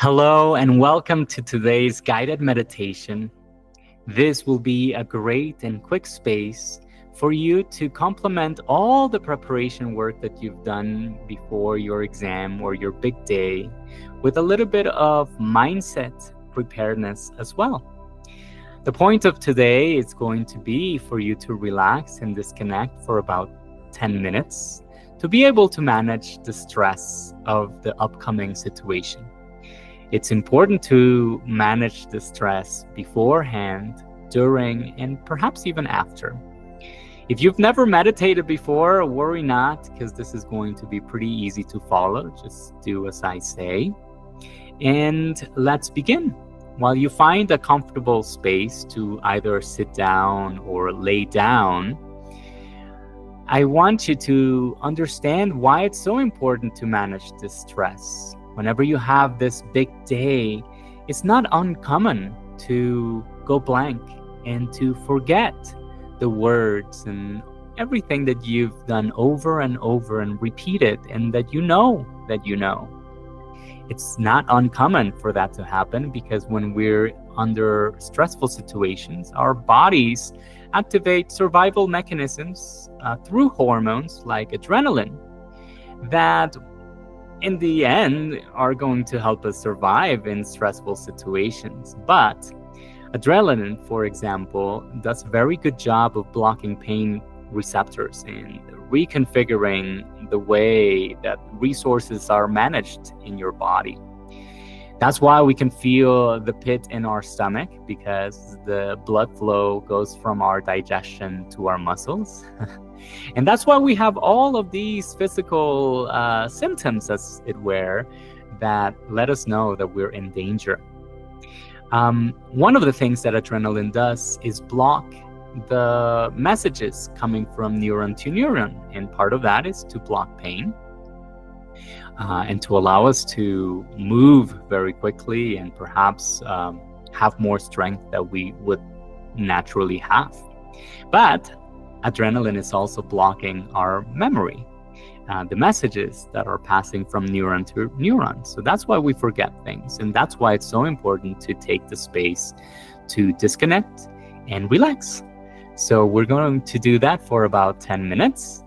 Hello and welcome to today's guided meditation. This will be a great and quick space for you to complement all the preparation work that you've done before your exam or your big day with a little bit of mindset preparedness as well. The point of today is going to be for you to relax and disconnect for about 10 minutes to be able to manage the stress of the upcoming situation. It's important to manage the stress beforehand, during, and perhaps even after. If you've never meditated before, worry not, because this is going to be pretty easy to follow. Just do as I say. And let's begin. While you find a comfortable space to either sit down or lay down, I want you to understand why it's so important to manage this stress. Whenever you have this big day, it's not uncommon to go blank and to forget the words and everything that you've done over and over and repeated and that you know. It's not uncommon for that to happen because when we're under stressful situations, our bodies activate survival mechanisms through hormones like adrenaline that in the end are going to help us survive in stressful situations. But adrenaline, for example, does a very good job of blocking pain receptors and reconfiguring the way that resources are managed in your body. That's why we can feel the pit in our stomach, because the blood flow goes from our digestion to our muscles. And that's why we have all of these physical symptoms, as it were, that let us know that we're in danger. One of the things that adrenaline does is block the messages coming from neuron to neuron. And part of that is to block pain and to allow us to move very quickly and perhaps have more strength that we would naturally have. But adrenaline is also blocking our memory, the messages that are passing from neuron to neuron. So that's why we forget things. And that's why it's so important to take the space to disconnect and relax. So we're going to do that for about 10 minutes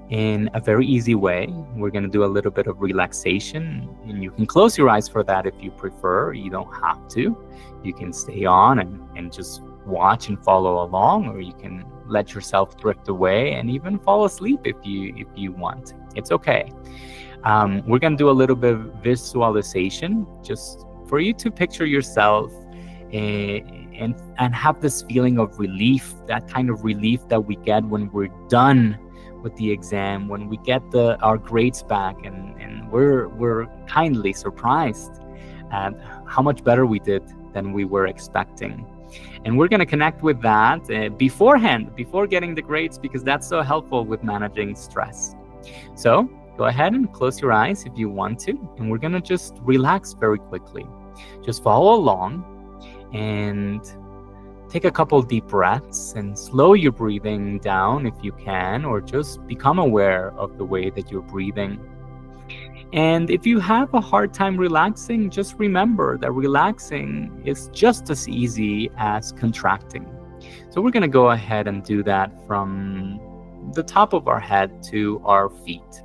in a very easy way. We're going to do a little bit of relaxation, and you can close your eyes for that if you prefer. You don't have to. You can stay on and just watch and follow along, or you can let yourself drift away and even fall asleep if you want. It's okay. We're going to do a little bit of visualization just for you to picture yourself and have this feeling of relief, that kind of relief that we get when we're done with the exam, when we get our grades back and we're kindly surprised at how much better we did than we were expecting. And we're going to connect with that beforehand, before getting the grades, because that's so helpful with managing stress. So go ahead and close your eyes if you want to, and we're going to just relax very quickly. Just follow along and take a couple deep breaths and slow your breathing down if you can, or just become aware of the way that you're breathing. And if you have a hard time relaxing, just remember that relaxing is just as easy as contracting. So we're going to go ahead and do that from the top of our head to our feet.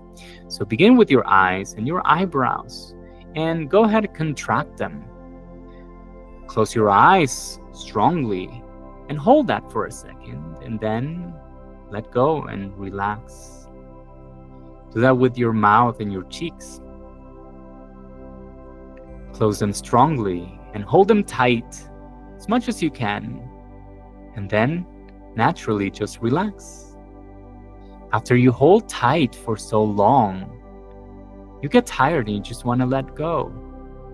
So begin with your eyes and your eyebrows and go ahead and contract them. Close your eyes strongly and hold that for a second, and then let go and relax. Do that with your mouth and your cheeks. Close them strongly and hold them tight as much as you can, and then naturally just relax. After you hold tight for so long, you get tired and you just want to let go.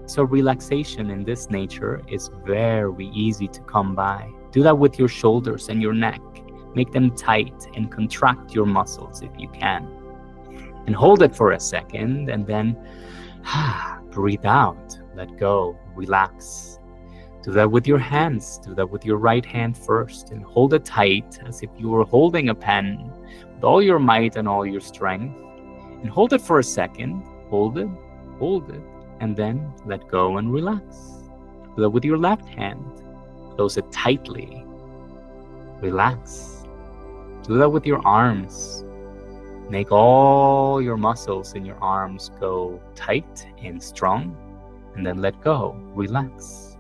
So relaxation in this nature is very easy to come by. Do that with your shoulders and your neck. Make them tight and contract your muscles if you can. And hold it for a second, and then breathe out, let go, relax. Do that with your hands. Do that with your right hand first, and hold it tight as if you were holding a pen with all your might and all your strength. And hold it for a second. Hold it, and then let go and relax. Do that with your left hand. Close it tightly. Relax. Do that with your arms. Make all your muscles in your arms go tight and strong, and then let go. Relax.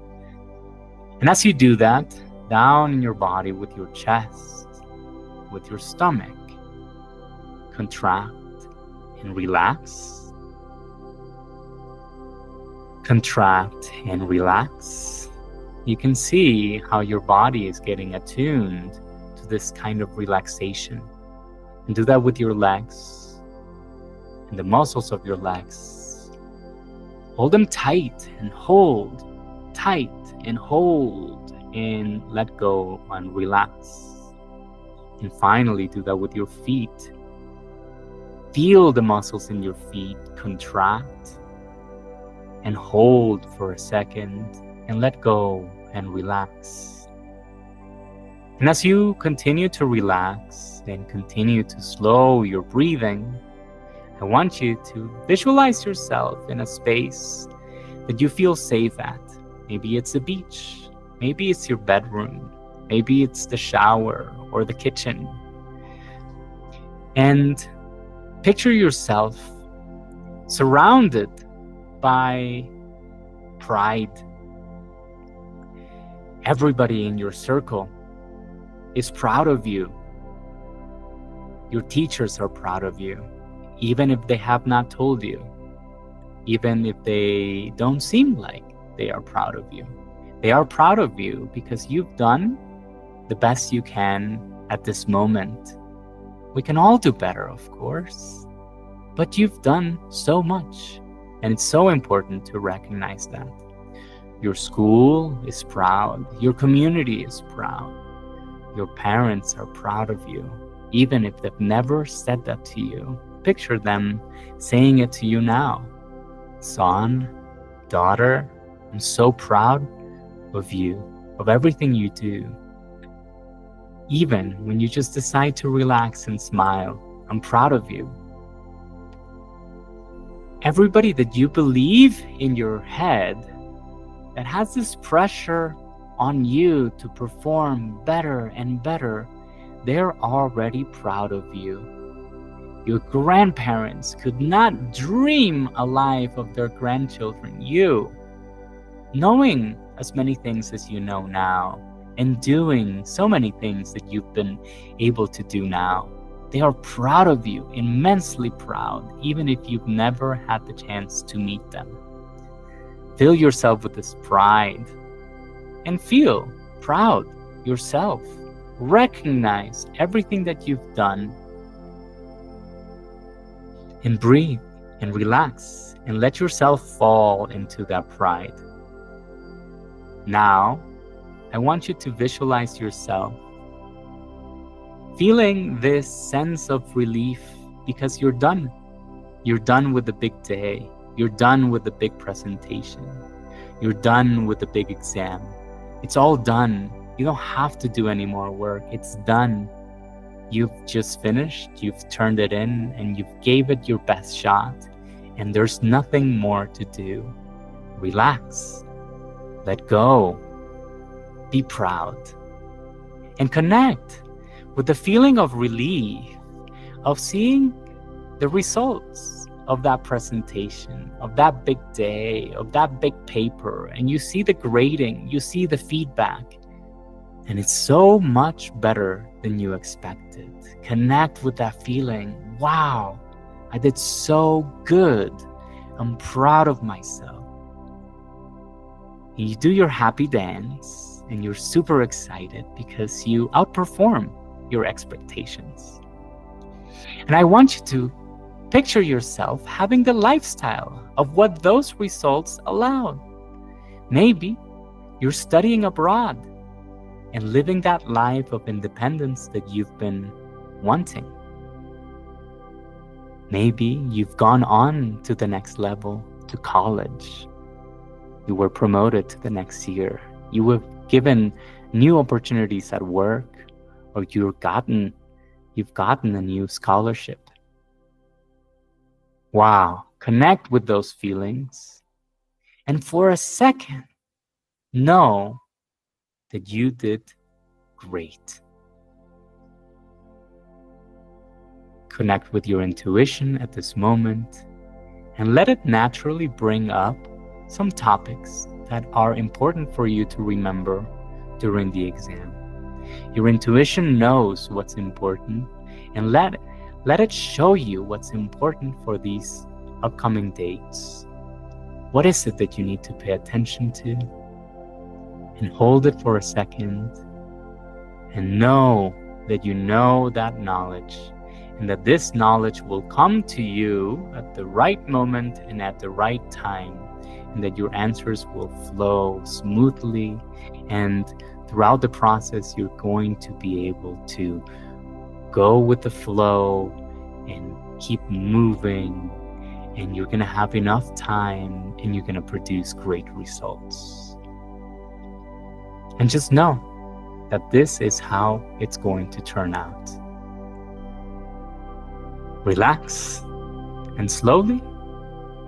And as you do that, down in your body with your chest, with your stomach, contract and relax. Contract and relax. You can see how your body is getting attuned to this kind of relaxation. And do that with your legs and the muscles of your legs. Hold them tight and hold, tight and hold, and let go and relax. And finally, do that with your feet. Feel the muscles in your feet contract and hold for a second and let go and relax. And as you continue to relax and continue to slow your breathing, I want you to visualize yourself in a space that you feel safe at. Maybe it's a beach, maybe it's your bedroom, maybe it's the shower or the kitchen. And picture yourself surrounded by pride. Everybody in your circle is proud of you. Your teachers are proud of you, even if they have not told you, even if they don't seem like they are proud of you. They are proud of you because you've done the best you can at this moment. We can all do better, of course, but you've done so much, and it's so important to recognize that. Your school is proud, your community is proud, your parents are proud of you, even if they've never said that to you. Picture them saying it to you now. Son, daughter, I'm so proud of you, of everything you do. Even when you just decide to relax and smile, I'm proud of you. Everybody that you believe in your head that has this pressure on you to perform better and better, they're already proud of you. Your grandparents could not dream a life of their grandchildren. You, knowing as many things as you know now, and doing so many things that you've been able to do now, they are proud of you, immensely proud, even if you've never had the chance to meet them. Fill yourself with this pride and feel proud yourself. Recognize everything that you've done and breathe and relax and let yourself fall into that pride. Now, I want you to visualize yourself feeling this sense of relief because you're done. You're done with the big day. You're done with the big presentation. You're done with the big exam. It's all done. You don't have to do any more work. It's done. You've just finished. You've turned it in and you've gave it your best shot. And there's nothing more to do. Relax. Let go. Be proud. And connect with the feeling of relief of seeing the results of that presentation, of that big day, of that big paper, and you see the grading, you see the feedback, and it's so much better than you expected. Connect with that feeling. Wow, I did so good. I'm proud of myself. And you do your happy dance, and you're super excited because you outperform your expectations. And I want you to picture yourself having the lifestyle of what those results allowed. Maybe you're studying abroad and living that life of independence that you've been wanting. Maybe you've gone on to the next level, to college. You were promoted to the next year. You were given new opportunities at work, or you've gotten a new scholarship. Wow, connect with those feelings And for a second, know that you did great. Connect with your intuition at this moment and let it naturally bring up some topics that are important for you to remember during the exam. Your intuition knows what's important, and let it show you what's important for these upcoming dates. What is it that you need to pay attention to? And hold it for a second and know that you know that knowledge, and that this knowledge will come to you at the right moment and at the right time, and that your answers will flow smoothly, and throughout the process you're going to be able to go with the flow and keep moving, and you're going to have enough time, and you're going to produce great results. And just know that this is how it's going to turn out. Relax and slowly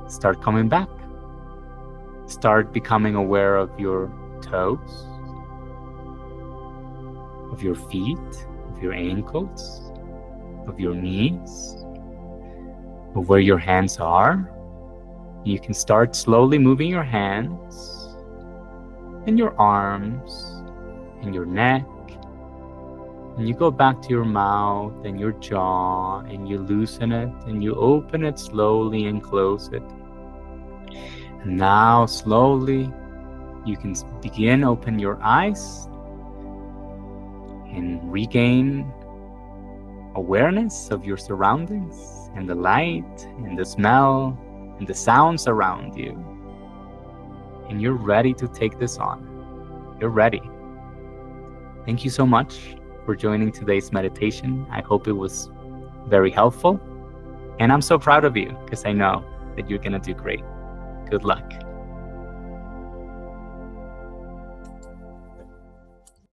start coming back. Start becoming aware of your toes, of your feet, of your ankles, of your knees, of where your hands are. You can start slowly moving your hands and your arms and your neck. And you go back to your mouth and your jaw, and you loosen it and you open it slowly and close it. And now slowly you can begin open your eyes and regain awareness of your surroundings and the light and the smell and the sounds around you. And you're ready to take this on. You're ready. Thank you so much for joining today's meditation. I hope it was very helpful. And I'm so proud of you because I know that you're going to do great. Good luck.